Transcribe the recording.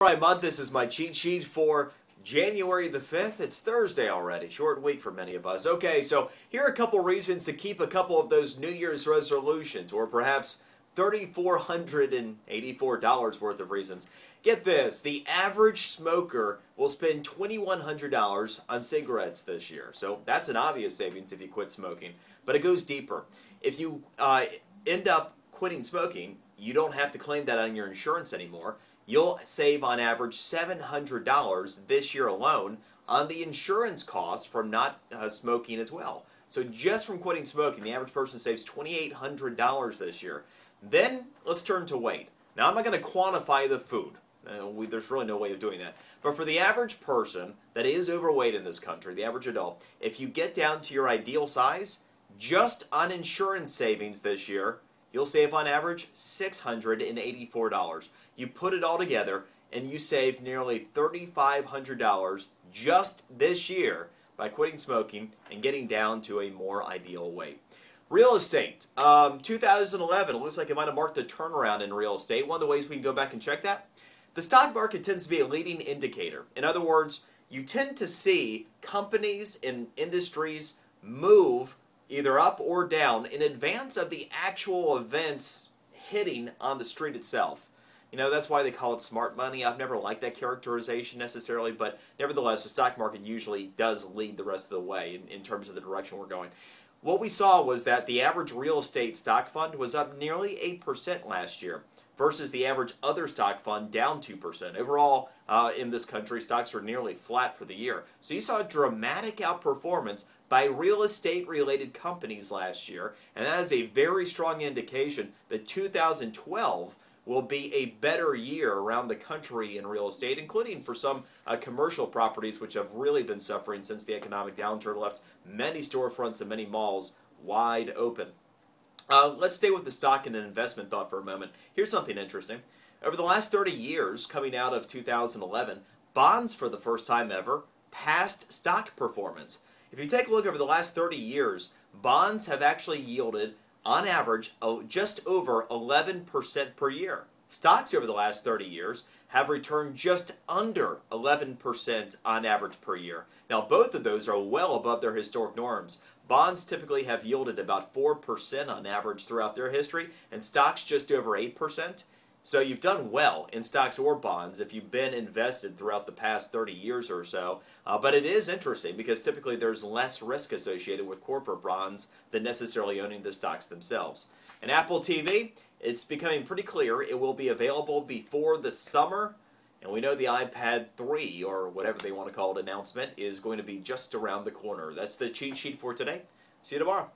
All right, Mud, this is my cheat sheet for January the 5th. It's Thursday already. Short week for many of us. Okay, so here are a couple reasons to keep a couple of those New Year's resolutions, or perhaps $3,484 worth of reasons. Get this, the average smoker will spend $2,100 on cigarettes this year. So that's an obvious savings if you quit smoking. But it goes deeper. If you end up quitting smoking, you don't have to claim that on your insurance anymore. You'll save on average $700 this year alone on the insurance costs from not smoking as well. So just from quitting smoking, the average person saves $2,800 this year. Then let's turn to weight. Now I'm not going to quantify the food. There's really no way of doing that. But for the average person that is overweight in this country, the average adult, if you get down to your ideal size, just on insurance savings this year, you'll save on average $684. You put it all together and you save nearly $3,500 just this year by quitting smoking and getting down to a more ideal weight. Real estate. 2011, it looks like it might have marked a turnaround in real estate. One of the ways we can go back and check that, the stock market tends to be a leading indicator. In other words, you tend to see companies and industries move either up or down in advance of the actual events hitting on the street itself. You know, that's why they call it smart money. I've never liked that characterization necessarily, but nevertheless, the stock market usually does lead the rest of the way in terms of the direction we're going. What we saw was that the average real estate stock fund was up nearly 8% last year versus the average other stock fund down 2%. Overall, in this country, stocks are nearly flat for the year. So you saw a dramatic outperformance by real estate-related companies last year, and that is a very strong indication that 2012 will be a better year around the country in real estate, including for some commercial properties which have really been suffering since the economic downturn left many storefronts and many malls wide open. Let's stay with the stock and an investment thought for a moment. Here's something interesting. Over the last 30 years, coming out of 2011, bonds for the first time ever passed stock performance. If you take a look over the last 30 years, bonds have actually yielded, on average, just over 11% per year. Stocks over the last 30 years have returned just under 11% on average per year. Now, both of those are well above their historic norms. Bonds typically have yielded about 4% on average throughout their history, and stocks just over 8%. So you've done well in stocks or bonds if you've been invested throughout the past 30 years or so. But it is interesting because typically there's less risk associated with corporate bonds than necessarily owning the stocks themselves. And Apple TV, it's becoming pretty clear it will be available before the summer. And we know the iPad 3, or whatever they want to call it, announcement is going to be just around the corner. That's the cheat sheet for today. See you tomorrow.